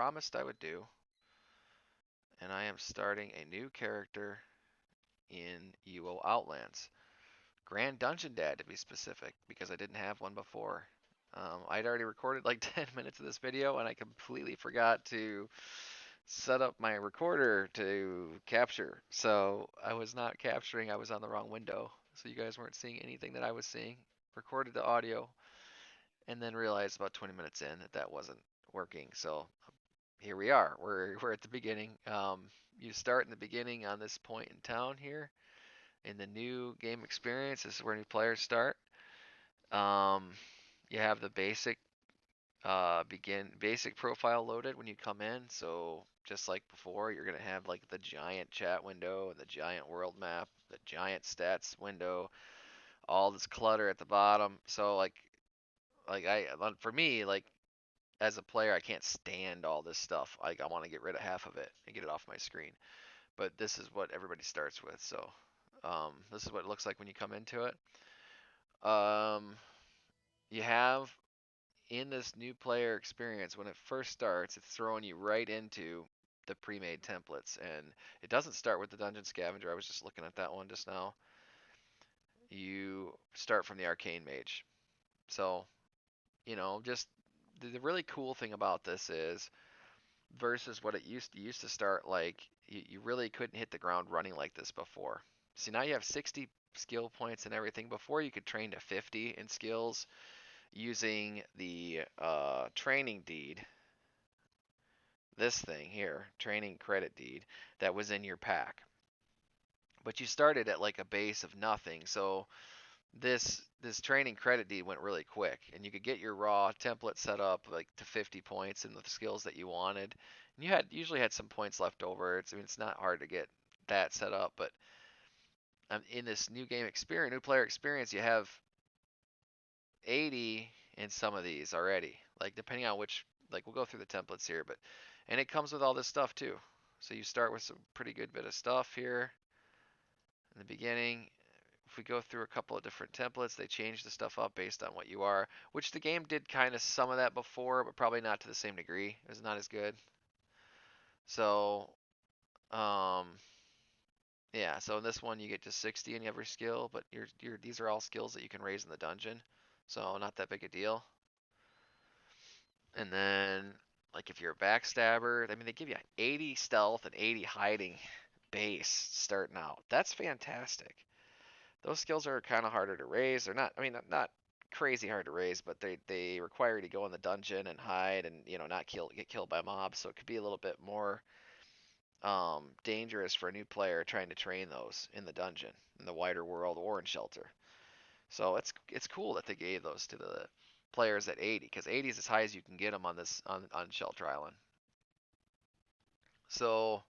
promised I would do, and I am starting a new character in UO Outlands. GrandDungeonDad to be specific, because I didn't have one before. I'd already recorded like 10 minutes of this video, and I completely forgot to set up my recorder to capture. So I was not capturing, I was on the wrong window. So you guys weren't seeing anything that I was seeing. Recorded the audio, and then realized about 20 minutes in that that wasn't working. So here we are. We're at the beginning. You start in the beginning on this point in town here. In the new game experience, this is where new players start. Um, you have the basic profile loaded when you come in. So just like before, you're gonna have like the giant chat window and the giant world map, the giant stats window, all this clutter at the bottom. So for me, like as a player, I can't stand all this stuff. Like I want to get rid of half of it and get it off my screen. But this is what everybody starts with. So this is what it looks like when you come into it. Um, you have in this new player experience, when it first starts, it's throwing you right into the pre-made templates, and it doesn't start with the dungeon scavenger. I was just looking at that one just now. You start from the arcane mage. So, just the really cool thing about this is versus what it used to start like you really couldn't hit the ground running like this before. See, now you have 60 skill points and everything. Before you could train to 50 in skills using the training deed, this thing here, training credit deed, that was in your pack. But you started at like a base of nothing, so this training credit deed went really quick, and you could get your raw template set up like to 50 points in the skills that you wanted. And you usually had some points left over. It's not hard to get that set up, but in this new game experience, new player experience, you have 80 in some of these already. Like depending on which, like we'll go through the templates here, but and it comes with all this stuff too. So you start with some pretty good bit of stuff here in the beginning. If we go through a couple of different templates, they change the stuff up based on what you are, which the game did kind of some of that before, but probably not to the same degree. It was not as good. So, um, yeah. So in this one, you get just 60 in every skill, but these are all skills that you can raise in the dungeon, so not that big a deal. And then, like if you're a backstabber, I mean, they give you 80 stealth and 80 hiding base starting out. That's fantastic. Those skills are kind of harder to raise. They're not, I mean, not crazy hard to raise, but they require you to go in the dungeon and hide and not get killed by mobs. So it could be a little bit more dangerous for a new player trying to train those in the dungeon, in the wider world, or in shelter. So it's cool that they gave those to the players at 80, because 80 is as high as you can get them on this on Shelter Island. So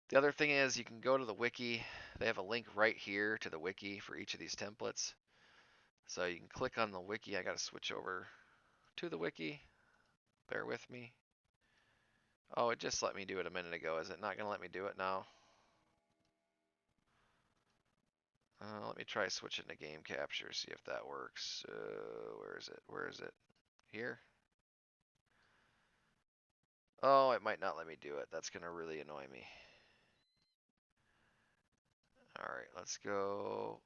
the other thing is you can go to the wiki. They have a link right here to the wiki for each of these templates. So you can click on the wiki. I got to switch over to the wiki. Bear with me. Oh, it just let me do it a minute ago. Is it not going to let me do it now? Let me try switching to game capture, see if that works. Where is it? Where is it? Here? Oh, it might not let me do it. That's going to really annoy me. All right, let's go.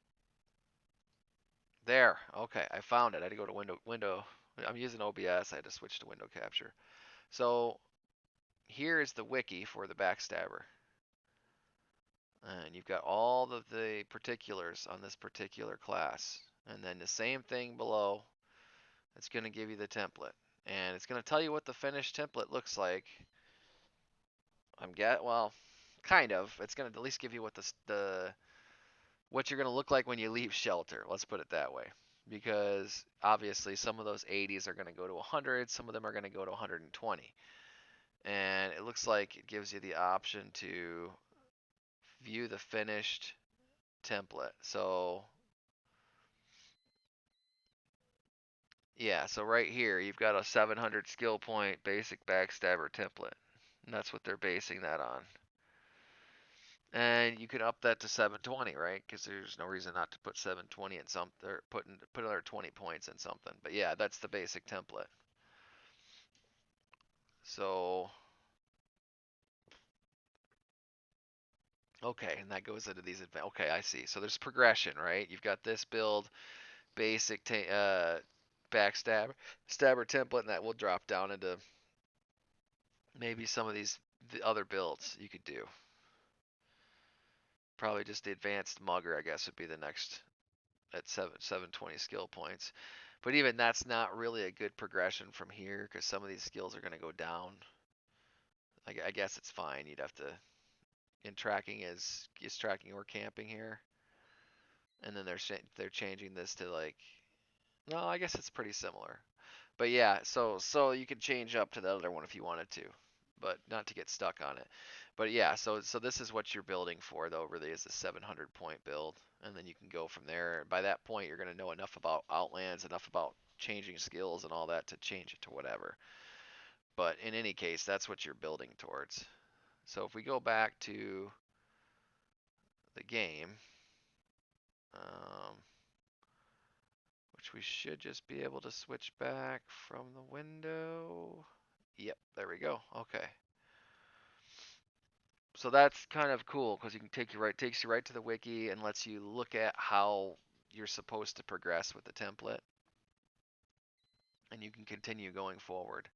There. Okay, I found it. I had to go to window. I'm using OBS. I had to switch to window capture. So here is the wiki for the backstabber. And you've got all of the particulars on this particular class. And then the same thing below, it's going to give you the template. And it's going to tell you what the finished template looks like. Well, kind of. It's going to at least give you what what you're going to look like when you leave shelter. Let's put it that way. Because obviously some of those 80s are going to go to 100, some of them are going to go to 120. And it looks like it gives you the option to view the finished template. So yeah, so right here you've got a 700 skill point basic backstabber template. And that's what they're basing that on. And you can up that to 720, right? Because there's no reason not to put 720 in something, or put another 20 points in something. But yeah, that's the basic template. So, okay, and that goes into these okay, I see. So there's progression, right? You've got this build, basic backstab, stabber template, and that will drop down into maybe some of the other builds you could do. Probably just the advanced mugger, I guess, would be the next at 720 skill points. But even that's not really a good progression from here because some of these skills are going to go down. I guess it's fine. You'd have to in tracking is tracking or camping here, and then they're changing this to like no, I guess it's pretty similar. But yeah, so you could change up to the other one if you wanted to, but not to get stuck on it. But yeah, so this is what you're building for though, really is a 700 point build, and then you can go from there. By that point, you're going to know enough about Outlands, enough about changing skills and all that to change it to whatever. But in any case, that's what you're building towards. So if we go back to the game, um, which we should just be able to switch back from the window. Yep, there we go. Okay. So that's kind of cool because you can takes you right to the wiki and lets you look at how you're supposed to progress with the template, and you can continue going forward.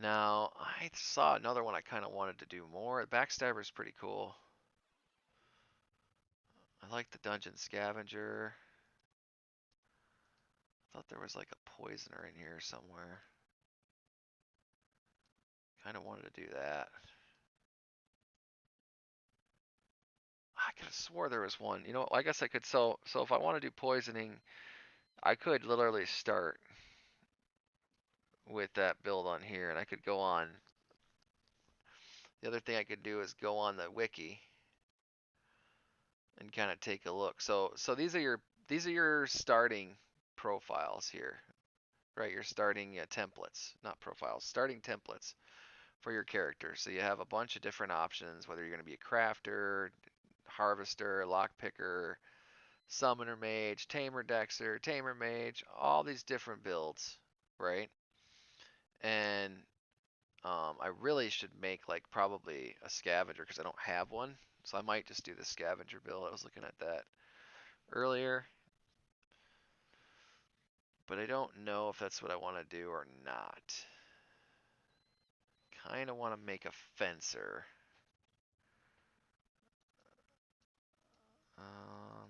Now, I saw another one I kind of wanted to do more. Backstabber is pretty cool. I like the dungeon scavenger. I thought there was like a poisoner in here somewhere. Kind of wanted to do that. I could have swore there was one. You know, I guess I could. So if I want to do poisoning, I could literally start with that build on here, and I could go on. The other thing I could do is go on the wiki and kind of take a look. So these are your starting profiles here, right? Your starting templates, not profiles, starting templates for your character. So you have a bunch of different options, whether you're going to be a crafter, harvester, lockpicker, summoner mage, tamer dexter, tamer mage, all these different builds, right? And I really should make like probably a scavenger because I don't have one. So I might just do the scavenger build. I was looking at that earlier, but I don't know if that's what I want to do or not. Kind of want to make a fencer. Um,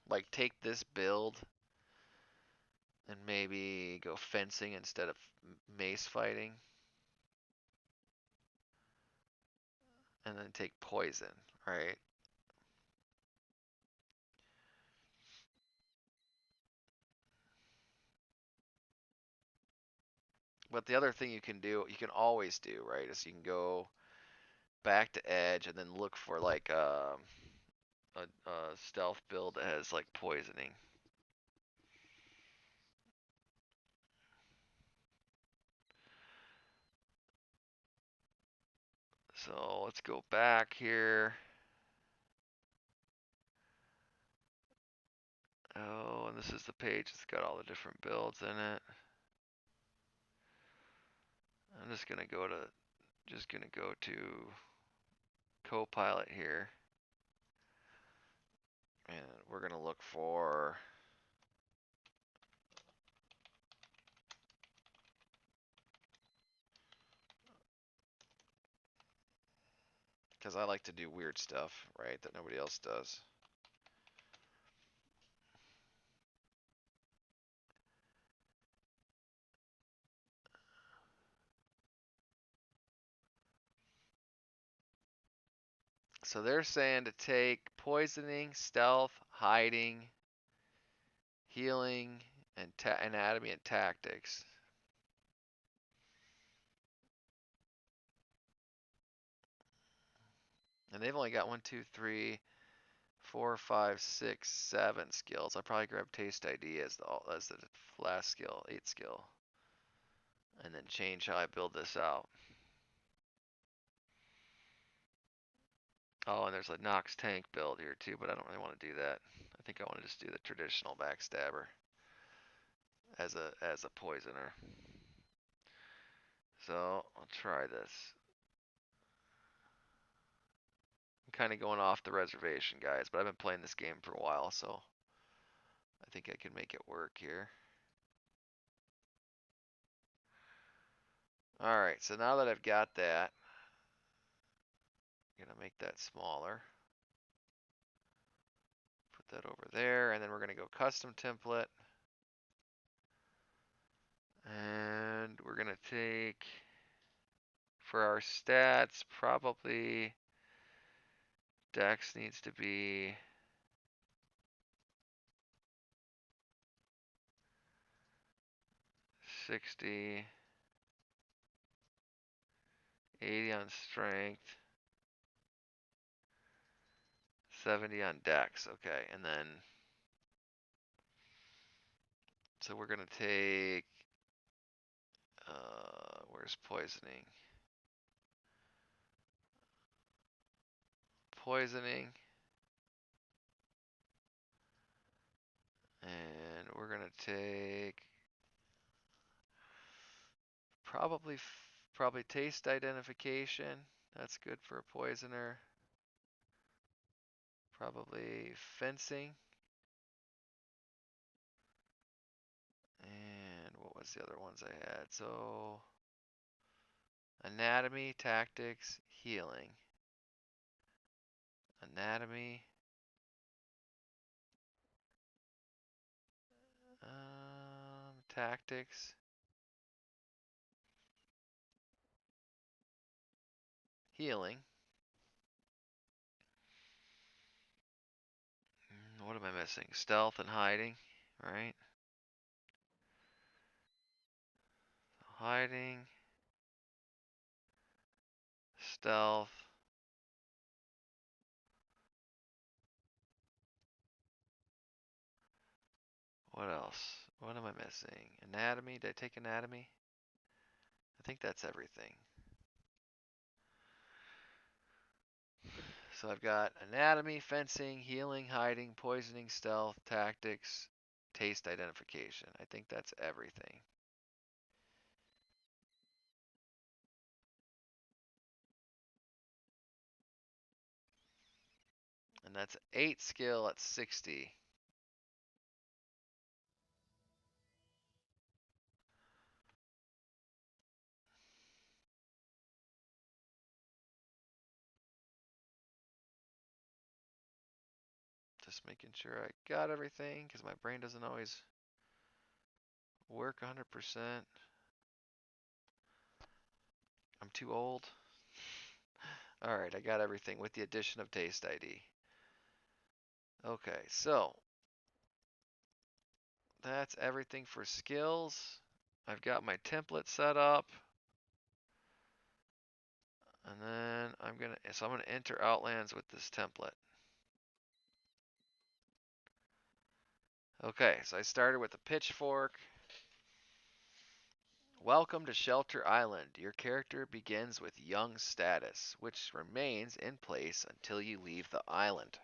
like take this build and maybe go fencing instead of mace fighting, and then take poison, right? But the other thing you can always do, right, is you can go back to edge and then look for like a stealth build that has like poisoning. So let's go back here. Oh, and this is the page that's got all the different builds in it. I'm just gonna go to Copilot here, and we're gonna look for because I like to do weird stuff, right, that nobody else does. So they're saying to take poisoning, stealth, hiding, healing, and anatomy and tactics. And they've only got 1, 2, 3, 4, 5, 6, 7 skills. I'll probably grab Taste ID as the last skill, 8 skill, and then change how I build this out. Oh, and there's a Nox tank build here too, but I don't really want to do that. think I want to just do the traditional backstabber as a poisoner. So I'll try this. I'm kind of going off the reservation, guys, but I've been playing this game for a while, so I think I can make it work here. Alright, so now that I've got that, I'm going to make that smaller. Put that over there, and then we're going to go custom template. And we're going to take, for our stats, probably Dex needs to be 60, 80 on strength, 70 on Dex. Okay, and then so we're gonna take where's poisoning? Poisoning, and we're gonna take probably taste identification. That's good for a poisoner. Probably fencing. And what was the other ones I had? So anatomy, tactics, healing. Anatomy. Tactics. Healing. What am I missing? Stealth and hiding, right? Hiding. Stealth. What else? What am I missing? Anatomy. Did I take anatomy? I think that's everything. So I've got anatomy, fencing, healing, hiding, poisoning, stealth, tactics, taste identification. I think that's everything. And that's 8 skill at 60. Just making sure I got everything, because my brain doesn't always work 100%. I'm too old. Alright, I got everything with the addition of taste ID. Okay, so that's everything for skills. I've got my template set up. And then I'm gonna enter Outlands with this template. Okay, so I started with a pitchfork. Welcome to Shelter Island. Your character begins with young status, which remains in place until you leave the island.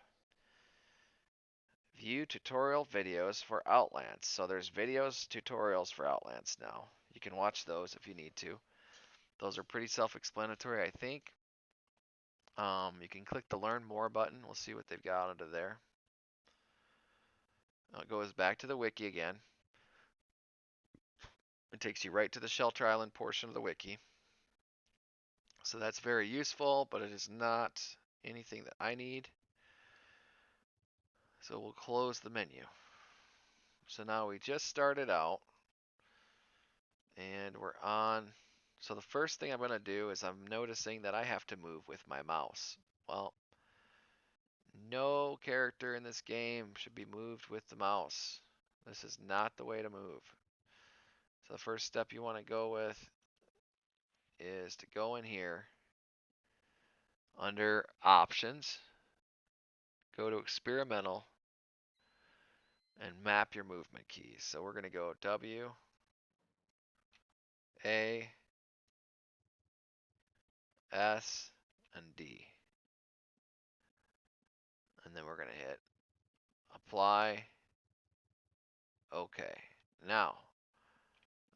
View tutorial videos for Outlands. So there's tutorials for Outlands now. You can watch those if you need to. Those are pretty self-explanatory, I think. You can click the Learn More button. We'll see what they've got under there. It goes back to the wiki again. It takes you right to the Shelter Island portion of the wiki. So that's very useful, but it is not anything that I need. So we'll close the menu. So now we just started out and we're on. So the first thing I'm going to do is I'm noticing that I have to move with my mouse. Well, no character in this game should be moved with the mouse. This is not the way to move. So the first step you want to go with is to go in here under options, go to experimental, and map your movement keys. So we're going to go W, A, S, and D. And then we're going to hit apply. Okay. Now,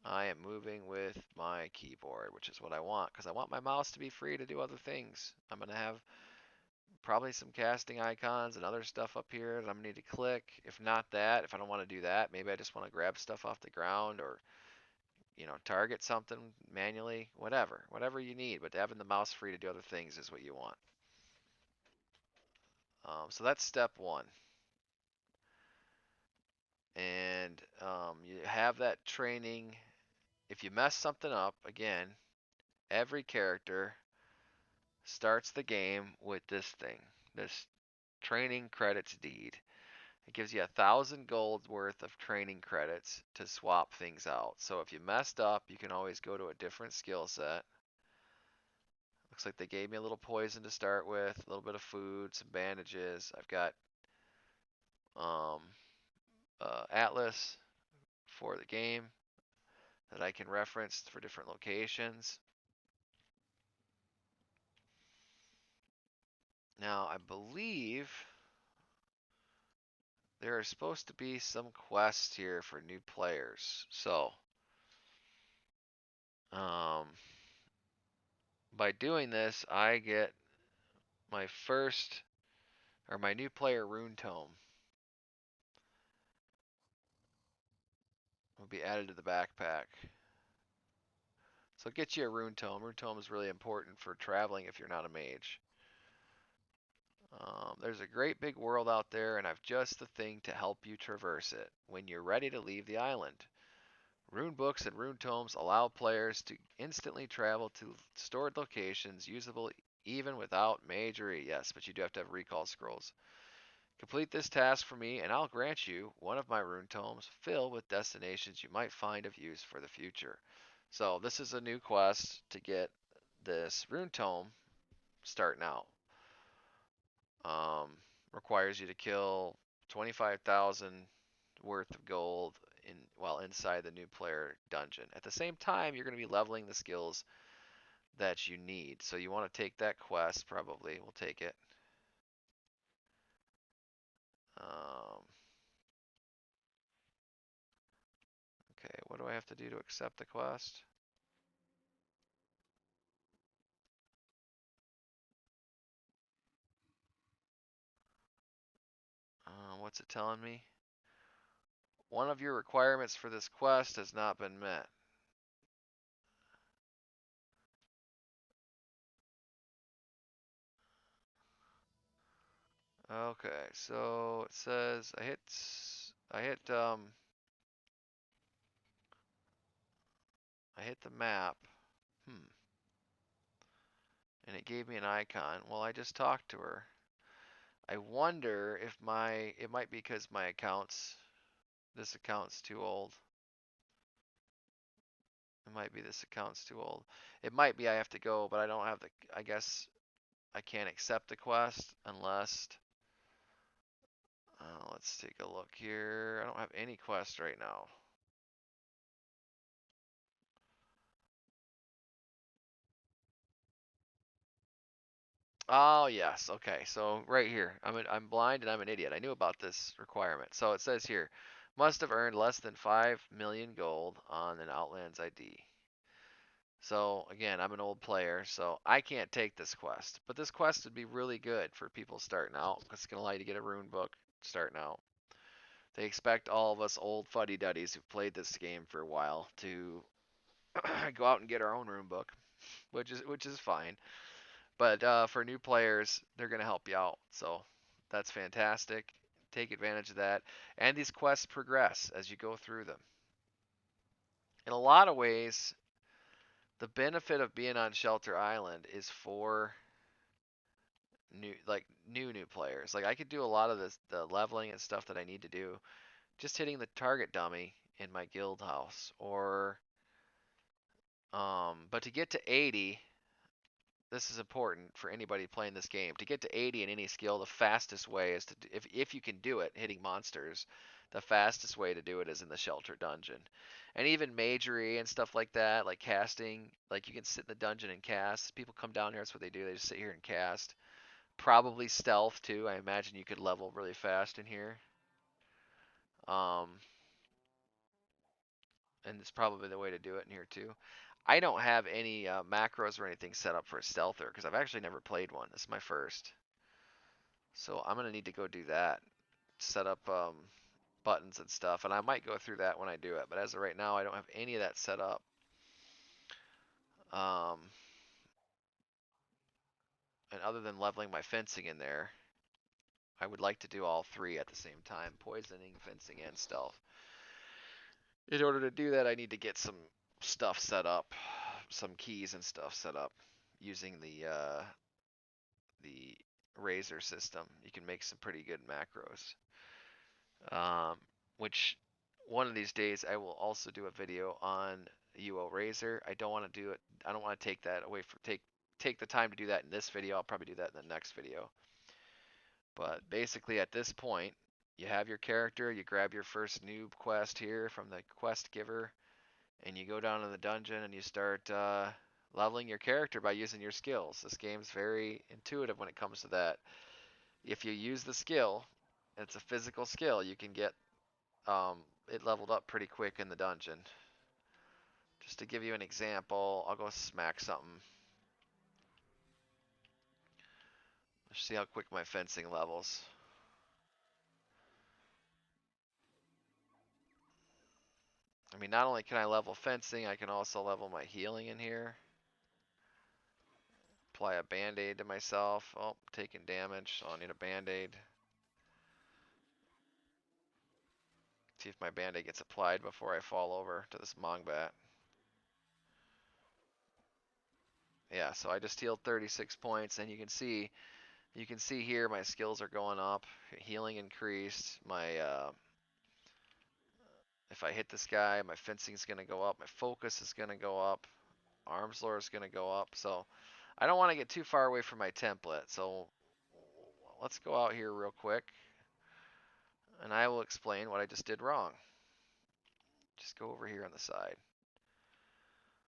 I am moving with my keyboard, which is what I want, because I want my mouse to be free to do other things. I'm going to have probably some casting icons and other stuff up here that I'm going to need to click. If not that, if I don't want to do that, maybe I just want to grab stuff off the ground or, target something manually, whatever you need. But having the mouse free to do other things is what you want. So that's step one. And you have that training. If you mess something up, again, every character starts the game with this thing, this training credits deed. It gives you 1,000 gold worth of training credits to swap things out. So if you messed up, you can always go to a different skill set. Looks like they gave me a little poison to start with, a little bit of food, some bandages. I've got um, Atlas for the game that I can reference for different locations. Now, I believe there are supposed to be some quests here for new players. So, um, by doing this, I get my first, or my new player rune tome will be added to the backpack. So it gets you a rune tome. Rune tome is really important for traveling if you're not a mage. There's a great big world out there, and I've just the thing to help you traverse it when you're ready to leave the island. Rune books and rune tomes allow players to instantly travel to stored locations usable even without magery. Yes, but you do have to have recall scrolls. Complete this task for me, and I'll grant you one of my rune tomes filled with destinations you might find of use for the future. So this is a new quest to get this rune tome starting out. Um, Requires you to kill 25,000 worth of gold while inside the new player dungeon. At the same time, you're going to be leveling the skills that you need. So you want to take that quest, probably. We'll take it. Um, okay, what do I have to do to accept the quest? What's it telling me? One of your requirements for this quest has not been met. Okay, so it says I hit the map. Hmm. And it gave me an icon. Well, I just talked to her. I wonder if it might be because this account's too old. It might be this account's too old. It might be I have to go, but I don't have I guess I can't accept the quest unless, let's take a look here. I don't have any quest right now. Oh, yes. Okay. So right here, I'm blind and I'm an idiot. I knew about this requirement. So it says here, must have earned less than 5 million gold on an Outlands ID. So again, I'm an old player, so I can't take this quest. But this quest would be really good for people starting out because it's going to allow you to get a rune book starting out. They expect all of us old fuddy-duddies who've played this game for a while to go out and get our own rune book, which is fine. But for new players, they're going to help you out. So that's fantastic. Take advantage of that. And these quests progress as you go through them. In a lot of ways, the benefit of being on Shelter Island is for new players. Like I could do a lot of the leveling and stuff that I need to do just hitting the target dummy in my guild house or but to get to 80, this is important for anybody playing this game. To get to 80 in any skill, the fastest way is to if you can do it hitting monsters, the fastest way to do it is in the shelter dungeon. And even magery and stuff like that, like casting, like you can sit in the dungeon and cast. People come down here, that's what they do. They just sit here and cast. Probably stealth too. I imagine you could level really fast in here. Um, and it's probably the way to do it in here too. I don't have any macros or anything set up for a stealther because I've actually never played one. This is my first. So I'm gonna need to go do that. Set up buttons and stuff, and I might go through that when I do it. But as of right now, I don't have any of that set up. Um, and other than leveling my fencing in there, I would like to do all three at the same time: poisoning, fencing, and stealth. In order to do that, I need to get some stuff set up, some keys and stuff set up using the Razor system. You can make some pretty good macros. Which one of these days I will also do a video on UO Razor. I don't want to do it. I don't want to take that away from take the time to do that in this video. I'll probably do that in the next video. But basically at this point, you have your character, you grab your first noob quest here from the quest giver, and you go down to the dungeon and you start leveling your character by using your skills. This game's very intuitive when it comes to that. If you use the skill, it's a physical skill, you can get it leveled up pretty quick in the dungeon. Just to give you an example, I'll go smack something. Let's see how quick my fencing levels. I mean, not only can I level fencing, I can also level my healing in here. Apply a band-aid to myself. Oh, taking damage, so I need a band-aid. See if my band-aid gets applied before I fall over to this Mongbat. Yeah, so I just healed 36 points, and you can see here my skills are going up. Healing increased. My if I hit this guy, my fencing is going to go up. My focus is going to go up. Arms lore is going to go up. So I don't want to get too far away from my template. So let's go out here real quick, and I will explain what I just did wrong. Just go over here on the side.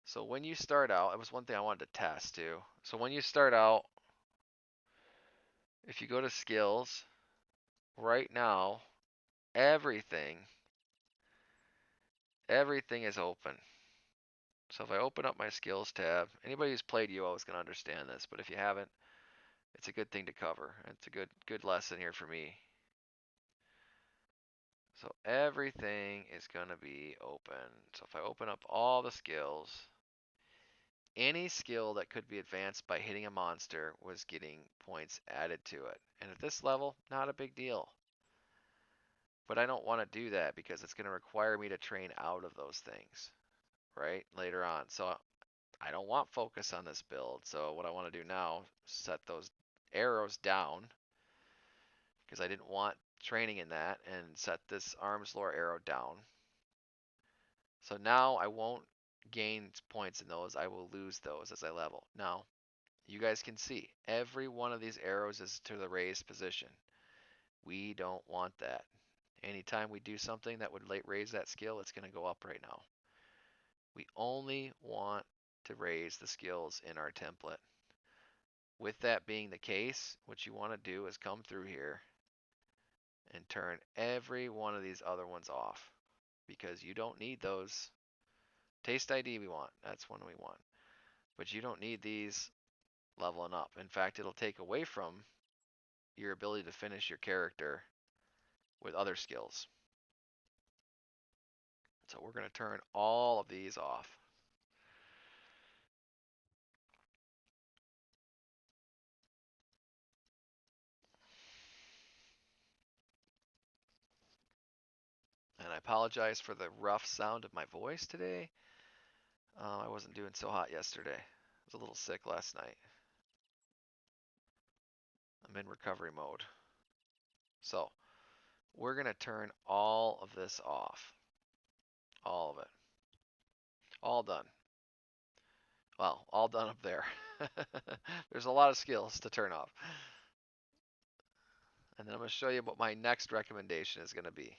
So when you start out, it was one thing I wanted to test too. So when you start out, if you go to skills, right now, everything is open. So if I open up my skills tab, anybody who's played UO is going to understand this, but if you haven't, it's a good thing to cover. It's a good lesson here for me. So everything is going to be open. So if I open up all the skills, any skill that could be advanced by hitting a monster was getting points added to it. And at this level, not a big deal. But I don't want to do that because it's going to require me to train out of those things, right? Later on. So I don't want focus on this build. So what I want to do now, set those arrows down because I didn't want training in that, and set this arms lore arrow down. So now I won't gain points in those. I will lose those as I level. Now, you guys can see every one of these arrows is to the raised position. We don't want that. Anytime we do something that would raise that skill, it's going to go up right now. We only want to raise the skills in our template. With that being the case, what you want to do is come through here and turn every one of these other ones off because you don't need those. Taste ID we want, that's one we want. But you don't need these leveling up. In fact, it'll take away from your ability to finish your character with other skills. So we're going to turn all of these off. And I apologize for the rough sound of my voice today. I wasn't doing so hot yesterday. I was a little sick last night. I'm in recovery mode. So we're going to turn all of this off. All of it. All done. Well, all done up there. There's a lot of skills to turn off. And then I'm going to show you what my next recommendation is going to be.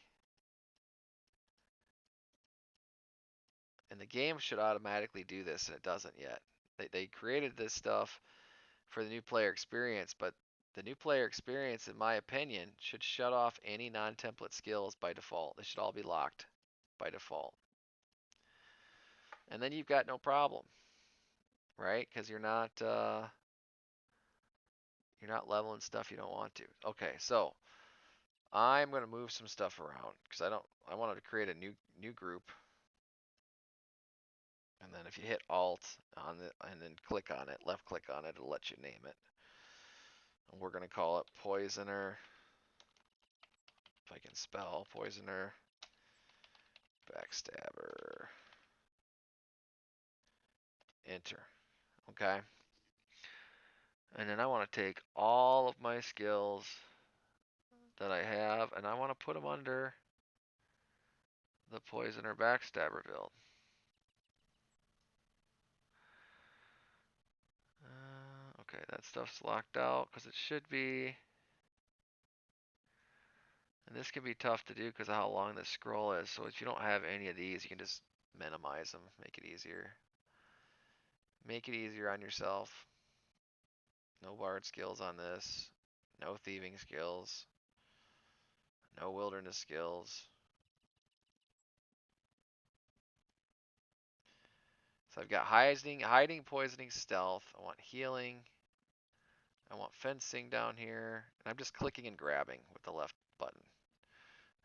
And the game should automatically do this, and it doesn't yet. They created this stuff for the new player experience, but The new player experience, in my opinion, should shut off any non-template skills by default. They should all be locked by default. And then you've got no problem, right? Because you're not leveling stuff you don't want to. Okay, so I'm gonna move some stuff around because I wanted to create a new group. And then if you hit Alt on the and then click on it, left click on it, it'll let you name it. And we're gonna call it Poisoner. If I can spell Poisoner Backstabber. Enter. Okay. And then I want to take all of my skills that I have and I want to put them under the Poisoner Backstabber build. Okay, that stuff's locked out because it should be. And this can be tough to do because of how long this scroll is. So if you don't have any of these, you can just minimize them, make it easier. Make it easier on yourself. No bard skills on this. No thieving skills. No wilderness skills. So I've got hiding, poisoning, stealth. I want healing. I want fencing down here. And I'm just clicking and grabbing with the left button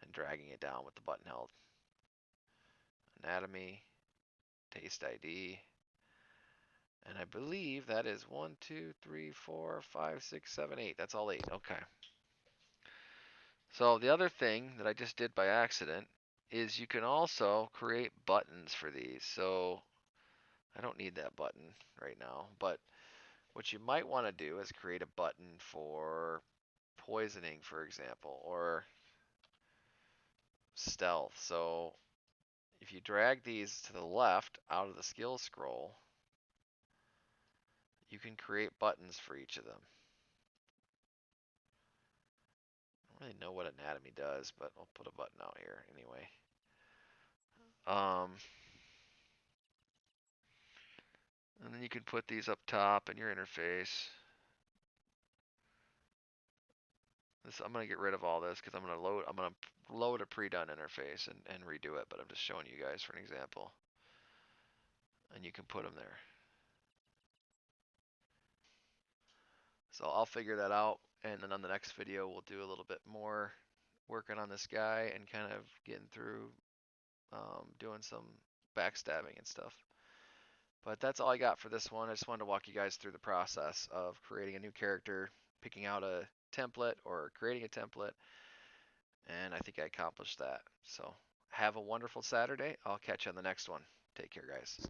and dragging it down with the button held. Anatomy, taste ID. And I believe that is 1, 2, 3, 4, 5, 6, 7, 8. That's all 8. Okay. So the other thing that I just did by accident is you can also create buttons for these. So I don't need that button right now, but what you might want to do is create a button for poisoning, for example, or stealth. So if you drag these to the left out of the skill scroll, you can create buttons for each of them. I don't really know what anatomy does, but I'll put a button out here anyway. And then you can put these up top in your interface. I'm gonna get rid of all this because I'm gonna load a pre-done interface and redo it, but I'm just showing you guys for an example. And you can put them there. So I'll figure that out, and then on the next video we'll do a little bit more working on this guy and kind of getting through doing some backstabbing and stuff. But that's all I got for this one. I just wanted to walk you guys through the process of creating a new character, picking out a template or creating a template, and I think I accomplished that. So have a wonderful Saturday. I'll catch you on the next one. Take care, guys.